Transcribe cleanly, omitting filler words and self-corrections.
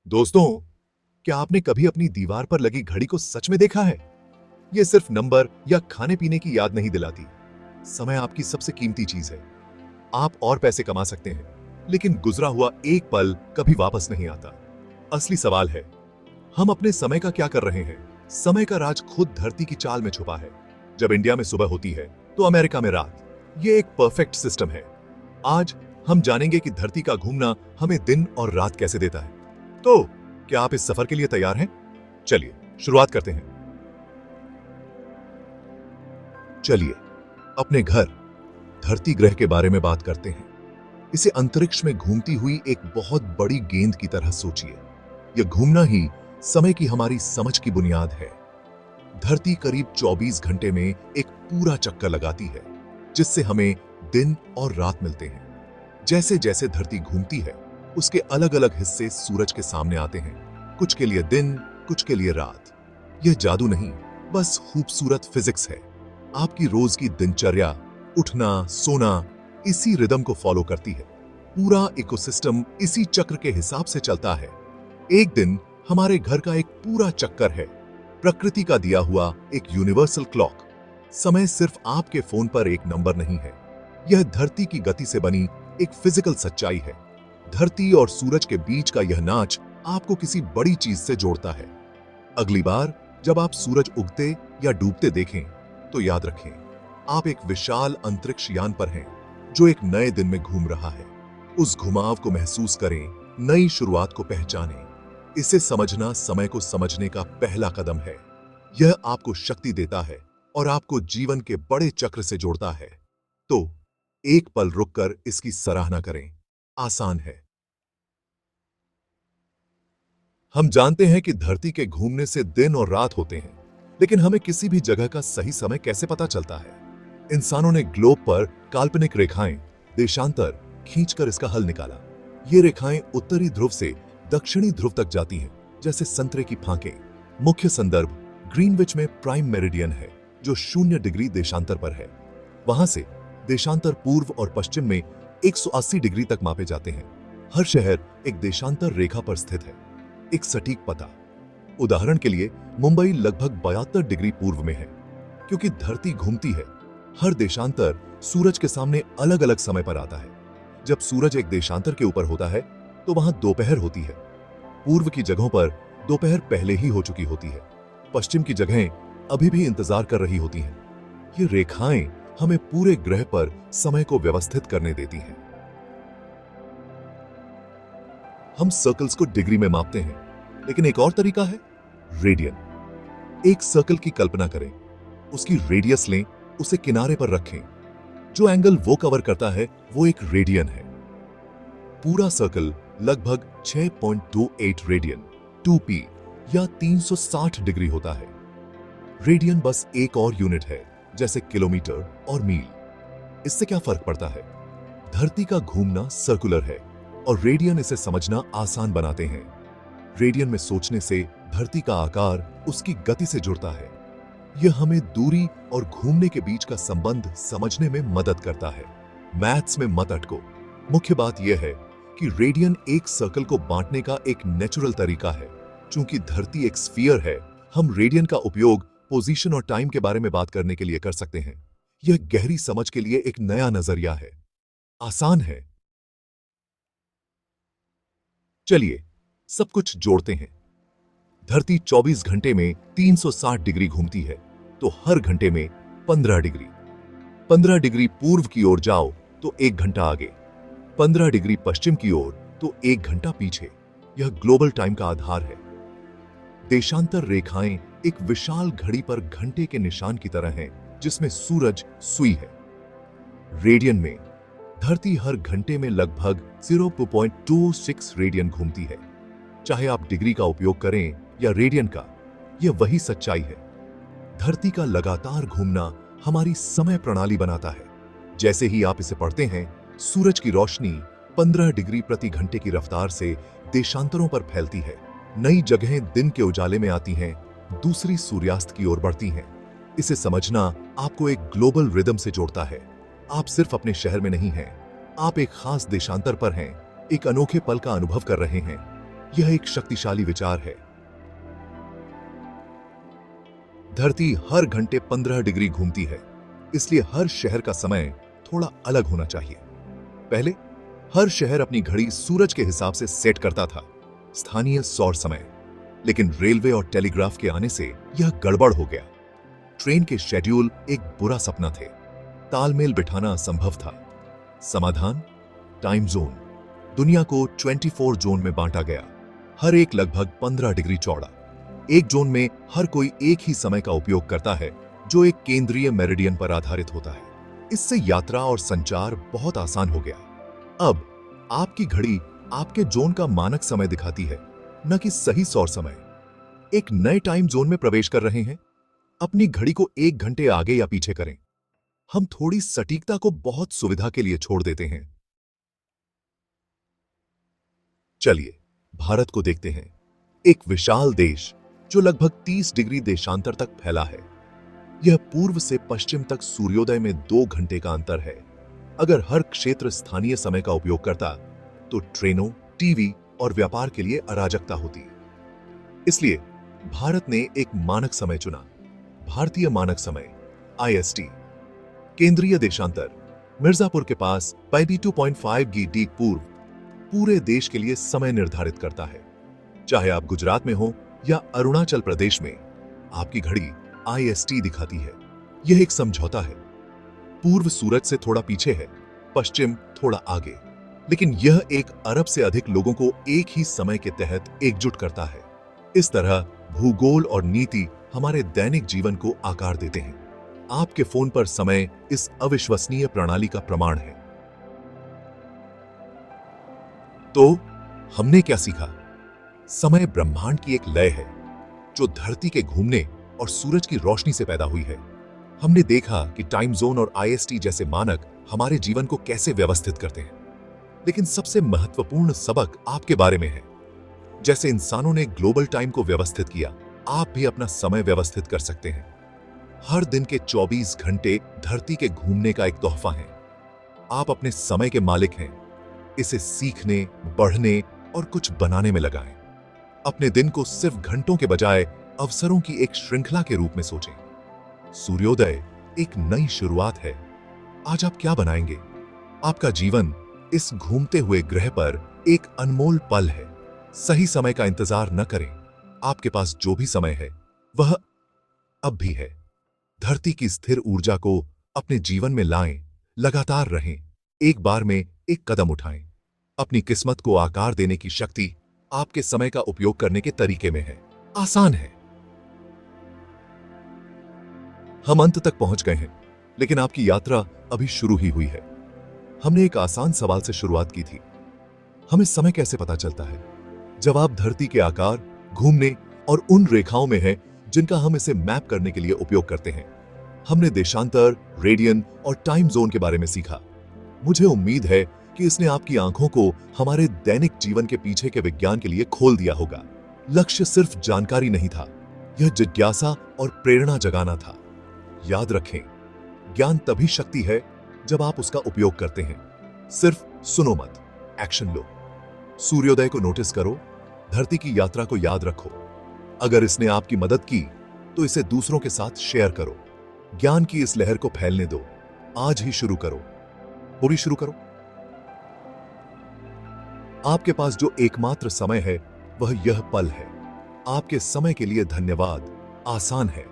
दोस्तों, क्या आपने कभी अपनी दीवार पर लगी घड़ी को सच में देखा है? यह सिर्फ नंबर या खाने पीने की याद नहीं दिलाती। समय आपकी सबसे कीमती चीज है। आप और पैसे कमा सकते हैं, लेकिन गुजरा हुआ एक पल कभी वापस नहीं आता। असली सवाल है, हम अपने समय का क्या कर रहे हैं? समय का राज खुद धरती की चाल में छुपा है। जब इंडिया में सुबह होती है तो अमेरिका में रात। यह एक परफेक्ट सिस्टम है। आज हम जानेंगे कि धरती का घूमना हमें दिन और रात कैसे देता है। तो क्या आप इस सफर के लिए तैयार हैं? चलिए शुरुआत करते हैं। चलिए अपने घर धरती ग्रह के बारे में बात करते हैं। इसे अंतरिक्ष में घूमती हुई एक बहुत बड़ी गेंद की तरह सोचिए। यह घूमना ही समय की हमारी समझ की बुनियाद है। धरती करीब 24 घंटे में एक पूरा चक्कर लगाती है, जिससे हमें दिन और रात मिलते हैं। जैसे जैसे धरती घूमती है, उसके अलग अलग हिस्से सूरज के सामने आते हैं। कुछ के लिए दिन, कुछ के लिए रात। यह जादू नहीं, बस खूबसूरत फिजिक्स है। आपकी रोज की दिनचर्या, उठना सोना इसी रिदम को फॉलो करती है। पूरा इकोसिस्टम इसी चक्र के हिसाब से चलता है। एक दिन हमारे घर का एक पूरा चक्कर है, प्रकृति का दिया हुआ एक यूनिवर्सल क्लॉक। समय सिर्फ आपके फोन पर एक नंबर नहीं है, यह धरती की गति से बनी एक फिजिकल सच्चाई है। धरती और सूरज के बीच का यह नाच आपको किसी बड़ी चीज से जोड़ता है। अगली बार जब आप सूरज उगते या डूबते देखें, तो याद रखें, आप एक विशाल अंतरिक्ष यान पर हैं, जो एक नए दिन में घूम रहा है। उस घुमाव को महसूस करें, नई शुरुआत को पहचानें। इसे समझना समय को समझने का पहला कदम है। यह आपको शक्ति देता है और आपको जीवन के बड़े चक्र से जोड़ता है। तो एक पल रुककर इसकी सराहना करें। आसान है। हम जानते हैं कि धरती के घूमने से दिन और रात होते हैं, लेकिन हमें किसी भी जगह का सही समय कैसे पता चलता है? इंसानों ने ग्लोब पर काल्पनिक रेखाएं, देशांतर खींचकर इसका हल निकाला। ये रेखाएं उत्तरी ध्रुव से दक्षिणी ध्रुव तक जाती हैं, जैसे संतरे की फांकें। मुख्य संदर्भ ग्रीनविच में प्राइम मेरिडियन है, जो 0 डिग्री देशांतर पर है। वहां से देशांतर पूर्व और पश्चिम में 180 डिग्री तक मापे जाते हैं। हर शहर एक देशांतर रेखा पर स्थित है। एक सटीक पता, उदाहरण के लिए मुंबई लगभग 72 डिग्री पूर्व में है। क्योंकि धरती घूमती है, हर देशांतर सूरज के सामने अलग अलग समय पर आता है। जब सूरज एक देशांतर के ऊपर होता है, तो वहां दोपहर होती है। पूर्व की जगहों पर दोपहर पहले ही हो चुकी होती है। पश्चिम की जगहें अभी भी इंतजार कर रही होती हैं। ये रेखाएं हमें पूरे ग्रह पर समय को व्यवस्थित करने देती हैं। हम सर्कल्स को डिग्री में मापते हैं, लेकिन एक और तरीका है, रेडियन। एक सर्कल की कल्पना करें, उसकी रेडियस लें, उसे किनारे पर रखें। जो एंगल वो कवर करता है, वो एक रेडियन है। पूरा सर्कल लगभग 6.28 रेडियन 2p या 360 डिग्री होता है। रेडियन बस एक और यूनिट है, जैसे किलोमीटर और मील। इससे क्या फर्क पड़ता है? धरती का घूमना सर्कुलर है और रेडियन इसे समझना आसान बनाते हैं। रेडियन में सोचने से धरती का आकार उसकी गति से जुड़ता है। यह हमें दूरी और घूमने के बीच का संबंध समझने में मदद करता है। मैथ्स में मत अटको। मुख्य बात यह है कि रेडियन एक सर्कल को बांटने का एक नेचुरल तरीका है। चूंकि धरती एक स्फीयर है, हम रेडियन का उपयोग पोजीशन और टाइम के बारे में बात करने के लिए कर सकते हैं। यह गहरी समझ के लिए एक नया नजरिया है। आसान है। चलिए सब कुछ जोड़ते हैं। धरती 24 घंटे में 360 डिग्री घूमती है, तो हर घंटे में 15 डिग्री। 15 डिग्री पूर्व की ओर जाओ तो 1 घंटा आगे, 15 डिग्री पश्चिम की ओर तो 1 घंटा पीछे। यह ग्लोबल टाइम का आधार है। देशांतर रेखाएं एक विशाल घड़ी पर घंटे के निशान की तरह हैं, जिसमें सूरज सुई है। रेडियन में धरती हर घंटे में लगभग 0.26 रेडियन घूमती है। चाहे आप डिग्री का उपयोग करें या रेडियन का, यह वही सच्चाई है। धरती का लगातार घूमना हमारी समय प्रणाली बनाता है। जैसे ही आप इसे पढ़ते हैं, सूरज की रोशनी 15 डिग्री प्रति घंटे की रफ्तार से देशांतरों पर फैलती है। नई जगहें दिन के उजाले में आती हैं, दूसरी सूर्यास्त की ओर बढ़ती हैं। इसे समझना आपको एक ग्लोबल रिदम से जोड़ता है। आप सिर्फ अपने शहर में नहीं हैं, आप एक खास देशांतर पर हैं, एक अनोखे पल का अनुभव कर रहे हैं। यह एक शक्तिशाली विचार है। धरती हर घंटे 15 डिग्री घूमती है, इसलिए हर शहर का समय थोड़ा अलग होना चाहिए। पहले हर शहर अपनी घड़ी सूरज के हिसाब से सेट करता था, स्थानीय सौर समय। लेकिन रेलवे और टेलीग्राफ के आने से यह गड़बड़ हो गया। ट्रेन के शेड्यूल एक बुरा सपना थे, तालमेल बिठाना असंभव था। समाधान, टाइम जोन। दुनिया को 24 जोन में बांटा गया, हर एक लगभग 15 डिग्री चौड़ा। एक जोन में हर कोई एक ही समय का उपयोग करता है, जो एक केंद्रीय मेरिडियन पर आधारित होता है। इससे यात्रा और संचार बहुत आसान हो गया। अब आपकी घड़ी आपके जोन का मानक समय दिखाती है, न कि सही सौर समय। एक नए टाइम जोन में प्रवेश कर रहे हैं, अपनी घड़ी को 1 घंटे आगे या पीछे करें। हम थोड़ी सटीकता को बहुत सुविधा के लिए छोड़ देते हैं। चलिए भारत को देखते हैं, एक विशाल देश जो लगभग 30 डिग्री देशांतर तक फैला है। यह पूर्व से पश्चिम तक सूर्योदय में 2 घंटे का अंतर है। अगर हर क्षेत्र स्थानीय समय का उपयोग करता तो ट्रेनों, टीवी और व्यापार के लिए अराजकता होती। इसलिए भारत ने एक मानक समय चुना, भारतीय मानक समय IST। केंद्रीय देशांतर मिर्जापुर के पास 22.5 GMT पूर्व पूरे देश के लिए समय निर्धारित करता है। चाहे आप गुजरात में हो या अरुणाचल प्रदेश में, आपकी घड़ी IST दिखाती है। यह एक समझौता है। पूर्व सूरज से थोड़ा पीछे है, पश्चिम थोड़ा आगे, लेकिन यह 1 अरब से अधिक लोगों को एक ही समय के तहत एकजुट करता है। इस तरह भूगोल और नीति हमारे दैनिक जीवन को आकार देते हैं। आपके फोन पर समय इस अविश्वसनीय प्रणाली का प्रमाण है। तो हमने क्या सीखा? समय ब्रह्मांड की एक लय है, जो धरती के घूमने और सूरज की रोशनी से पैदा हुई है। हमने देखा कि टाइम जोन और IST जैसे मानक हमारे जीवन को कैसे व्यवस्थित करते हैं। लेकिन सबसे महत्वपूर्ण सबक आपके बारे में है। जैसे इंसानों ने ग्लोबल टाइम को व्यवस्थित किया, आप भी अपना समय व्यवस्थित कर सकते हैं। हर दिन के 24 घंटे धरती के घूमने का एक तोहफा है। आप अपने समय के मालिक हैं। इसे सीखने, बढ़ने और कुछ बनाने में लगाएं। अपने दिन को सिर्फ घंटों के बजाय अवसरों की एक श्रृंखला के रूप में सोचें। सूर्योदय एक नई शुरुआत है। आज आप क्या बनाएंगे? आपका जीवन इस घूमते हुए ग्रह पर एक अनमोल पल है। सही समय का इंतजार न करें। आपके पास जो भी समय है, वह अब भी है। धरती की स्थिर ऊर्जा को अपने जीवन में लाएं, लगातार रहें, एक बार में एक कदम उठाएं। अपनी किस्मत को आकार देने की शक्ति आपके समय का उपयोग करने के तरीके में है। आसान है। हम अंत तक पहुंच गए हैं, लेकिन आपकी यात्रा अभी शुरू ही हुई है। हमने एक आसान सवाल से शुरुआत की थी, हमें समय कैसे पता चलता है? जवाब धरती के आकार, घूमने और उन रेखाओं में है जिनका हम इसे मैप करने के लिए उपयोग करते हैं। हमने देशांतर, रेडियन और टाइम जोन के बारे में सीखा। मुझे उम्मीद है कि इसने आपकी आंखों को हमारे दैनिक जीवन के पीछे के विज्ञान के लिए खोल दिया होगा। लक्ष्य सिर्फ जानकारी नहीं था, यह जिज्ञासा और प्रेरणा जगाना था। याद रखें, ज्ञान तभी शक्ति है जब आप उसका उपयोग करते हैं। सिर्फ सुनो मत, एक्शन लो। सूर्योदय को नोटिस करो, धरती की यात्रा को याद रखो। अगर इसने आपकी मदद की तो इसे दूसरों के साथ शेयर करो। ज्ञान की इस लहर को फैलने दो। आज ही शुरू करो, पूरी शुरू करो। आपके पास जो एकमात्र समय है वह यह पल है। आपके समय के लिए धन्यवाद। आसान है,